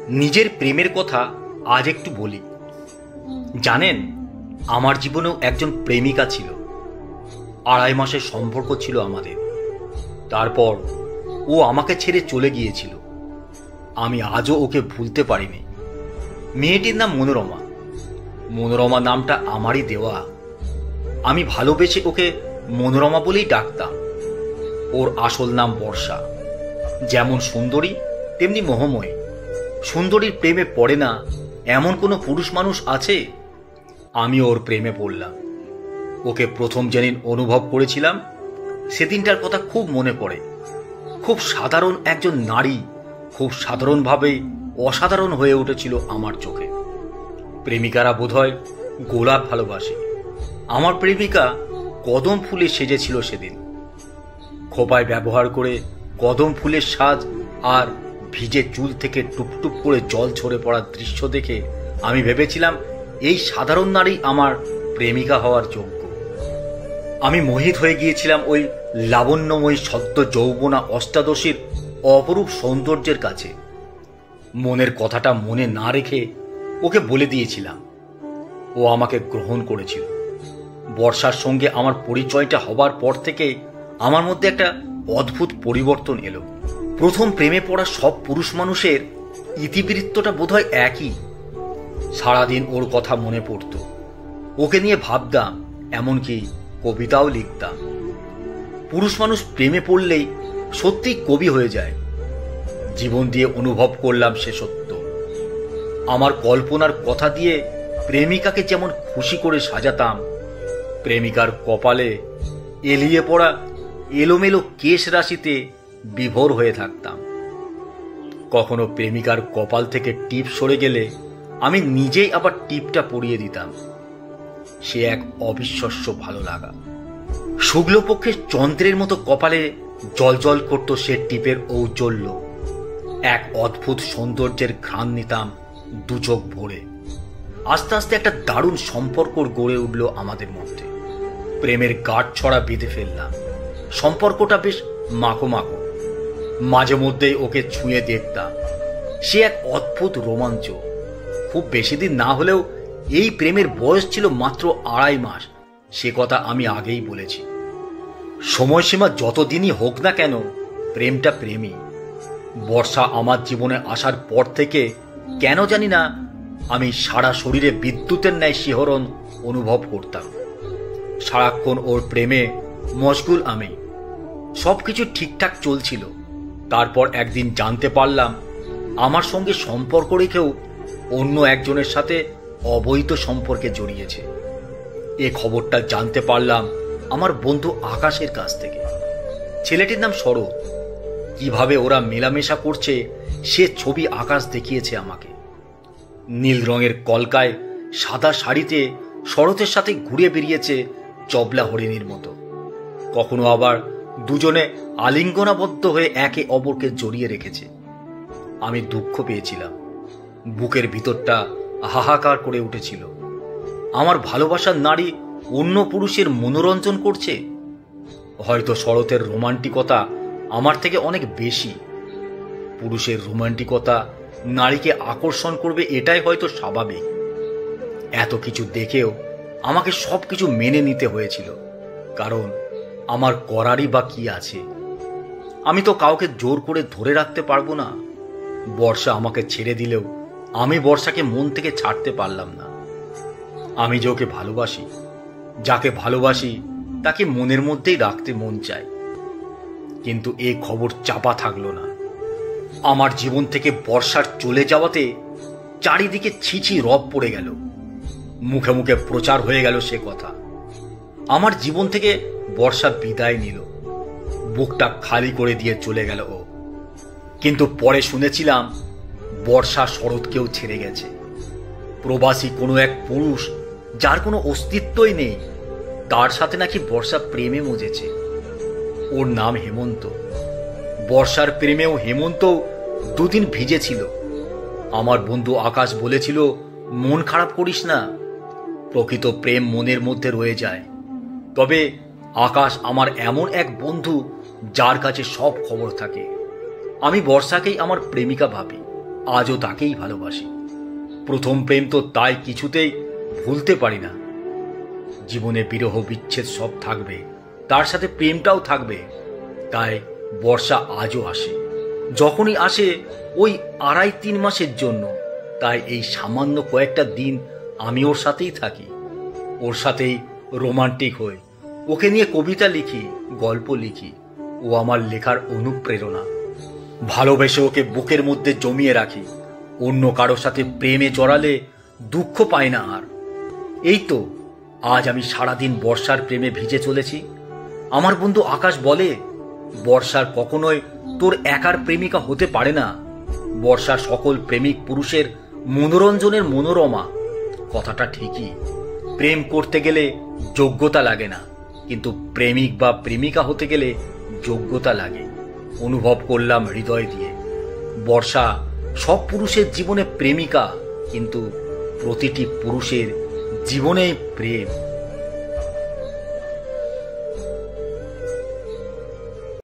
নিজের প্রেমের কথা আজ একটু বলি। জানেন, আমার জীবনেও একজন প্রেমিকা ছিল। 2.5 মাসের সম্পর্ক ছিল আমাদের। তারপর ও আমাকে ছেড়ে চলে গিয়েছিল। আমি আজও ওকে ভুলতে পারিনি। মেয়েটির নাম মনোরমা। মনোরমা নামটা আমারই দেওয়া। আমি ভালোবেসে ওকে মনোরমা বলেই ডাকতাম। ওর আসল নাম বর্ষা। যেমন সুন্দরী তেমনি মোহময়ী। সুন্দরীর প্রেমে পড়ে না এমন কোনো পুরুষ মানুষ আছে? আমি ওর প্রেমে পড়লাম। ওকে প্রথম যেদিন অনুভব করেছিলাম সেদিনটার কথা খুব মনে পড়ে। খুব সাধারণ একজন নারী খুব সাধারণভাবে অসাধারণ হয়ে উঠেছিল আমার চোখে। প্রেমিকারা বোধহয় গোলাপ ভালোবাসে। আমার প্রেমিকা কদম ফুলে সেজেছিল সেদিন। খোপায় ব্যবহার করে কদম ফুলের সাজ আর ভিজে চুল থেকে টুপটুপ করে জল ঝরে পড়ার দৃশ্য দেখে আমি ভেবেছিলাম এই সাধারণ নারী আমার প্রেমিকা হওয়ার যোগ্য। আমি মোহিত হয়ে গিয়েছিলাম ওই লাবণ্যময়ী সদ্য যৌবনা অষ্টাদশীর অপরূপ সৌন্দর্যের কাছে। মনের কথাটা মনে না রেখে ওকে বলে দিয়েছিলাম। ও আমাকে গ্রহণ করেছিল। বর্ষার সঙ্গে আমার পরিচয়টা হবার পর থেকে আমার মধ্যে একটা অদ্ভুত পরিবর্তন এলো। প্রথম প্রেমে পড়া সব পুরুষ মানুষের ইতিবৃত্তটা বোধহয় একই। সারাদিন ওর কথা মনে পড়ত। ওকে নিয়ে ভাবতাম, এমনকি কবিতাও লিখতাম। পুরুষ মানুষ প্রেমে পড়লেই সত্যিই কবি হয়ে যায়। জীবন দিয়ে অনুভব করলাম সে সত্য। আমার কল্পনার কথা দিয়ে প্রেমিকাকে যেমন খুশি করে সাজাতাম, প্রেমিকার কপালে এলিয়ে পড়া এলোমেলো কেশ রাশিতে বিভোর হয়ে থাকতাম। কখনো প্রেমিকার কপাল থেকে টিপ সরে গেলে আমি নিজেই আবার টিপটা পরিয়ে দিতাম। সে এক অবিশ্বাস্য ভালো লাগা। শুক্লপক্ষের চন্দ্রের মতো কপালে জলজল করত সে টিপের ঔজ্জ্বল্য। এক অদ্ভুত সৌন্দর্যের ঘ্রাণ নিতাম দু চোখ ভরে। আস্তে আস্তে একটা দারুণ সম্পর্ক গড়ে উঠল আমাদের মধ্যে। প্রেমের গাঁট ছড়া বেঁধে ফেললাম। সম্পর্কটা বেশ মাখো মাখো। মাঝে মধ্যেই ওকে ছুঁয়ে দেখতাম। সে এক অদ্ভুত রোমাঞ্চ। খুব বেশি দিন না হলেও এই প্রেমের বয়স ছিল মাত্র 2.5 মাস। সে কথা আমি আগেই বলেছি। সময়সীমা যতদিনই হোক না কেন, প্রেমটা প্রেমই। বর্ষা আমার জীবনে আসার পর থেকে কেন জানি না আমি সারা শরীরে বিদ্যুতের ন্যায় শিহরণ অনুভব করতাম। সারাক্ষণ ওর প্রেমে মশগুল আমি। সবকিছু ঠিকঠাক চলছিল। তারপর একদিন জানতে পারলাম আমার সঙ্গে সম্পর্ক রেখেও অন্য একজনের সাথে অবৈধ সম্পর্কে জড়িয়েছে। এ খবরটা জানতে পারলাম আমার বন্ধু আকাশের কাছ থেকে। ছেলেটির নাম শরৎ। কিভাবে ওরা মেলামেশা করছে সে ছবি আকাশ দেখিয়েছে আমাকে। নীল রঙের কলকায় সাদা শাড়িতে শরতের সাথে ঘুরে বেরিয়েছে চবলা হরিণীর মতো। কখনো আবার দুজনে আলিঙ্গনাবদ্ধ হয়ে একে অপরকে জড়িয়ে রেখেছে। আমি দুঃখ পেয়েছিলাম। বুকের ভিতরটা হাহাকার করে উঠেছিল। আমার ভালোবাসার নারী অন্য পুরুষের মনোরঞ্জন করছে। হয়তো শরতের রোমান্টিকতা আমার থেকে অনেক বেশি। পুরুষের রোমান্টিকতা নারীকে আকর্ষণ করবে এটাই হয়তো স্বাভাবিক। এত কিছু দেখেও আমাকে সবকিছু মেনে নিতে হয়েছিল। কারণ আমার করারই বা কি আছে? আমি তো কাউকে জোর করে ধরে রাখতে পারবো না। বর্ষা আমাকে ছেড়ে দিলেও আমি বর্ষাকে মন থেকে ছাড়তে পারলাম না। আমি যে ওকে ভালোবাসি, যাকে ভালোবাসি তাকে মনের মধ্যেই রাখতে মন চায়। কিন্তু এই খবর চাপা থাকলো না। আমার জীবন থেকে বর্ষার চলে যাওয়াতে চারিদিকে ছিছি রব পড়ে গেল। মুখে মুখে প্রচার হয়ে গেল সে কথা। আমার জীবন থেকে বর্ষা বিদায় নিল। বুকটা খালি করে দিয়ে চলে গেল ও। কিন্তু পরে শুনেছিলাম বর্ষা শরৎকেও ছেড়ে গেছে। প্রবাসী কোনো এক পুরুষ যার কোনো অস্তিত্বই নেই, তার সাথে নাকি বর্ষা প্রেমে মজেছে। ওর নাম হেমন্ত। বর্ষার প্রেমেও হেমন্ত 2 দিন ভিজেছিল। আমার বন্ধু আকাশ বলেছিল, মন খারাপ করিস না, প্রকৃত প্রেম মনের মধ্যে রয়ে যায়। তবে আকাশ আমার এমন এক বন্ধু যার কাছে সব খবর থাকে। আমি বর্ষাকেই আমার প্রেমিকা ভাবি। আজও তাকেই ভালোবাসি। প্রথম প্রেম তো তাই কিছুতেই ভুলতে পারি না। জীবনে বিরহ বিচ্ছেদ সব থাকবে, তার সাথে প্রেমটাও থাকবে। তাই বর্ষা আজও আসে, যখনই আসে ওই 2.5-3 মাসের জন্য। তাই এই সামান্য কয়েকটা দিন আমি ওর সাথেই থাকি, ওর সাথেই রোমান্টিক হই, ওকে নিয়ে কবিতা লিখি, গল্প লিখি। ও আমার লেখার অনুপ্রেরণা। ভালোবেসে ওকে বুকের মধ্যে জমিয়ে রাখি। অন্য কারোর সাথে প্রেমে জড়ালে দুঃখ পাই না আর। এই তো আজ আমি সারাদিন বর্ষার প্রেমে ভিজে চলেছি। আমার বন্ধু আকাশ বলে, বর্ষার কখনোই তোর একার প্রেমিকা হতে পারে না। বর্ষা সকল প্রেমিক পুরুষের মনোরঞ্জনের মনোরমা। কথাটা ঠিকই। প্রেম করতে গেলে যোগ্যতা লাগে না, কিন্তু প্রেমিক বা প্রেমিকা হতে গেলে যোগ্যতা লাগে। অনুভব করলাম হৃদয় দিয়ে। বর্ষা সব পুরুষের জীবনে প্রেমিকা, কিন্তু প্রতিটি পুরুষের জীবনে প্রেম।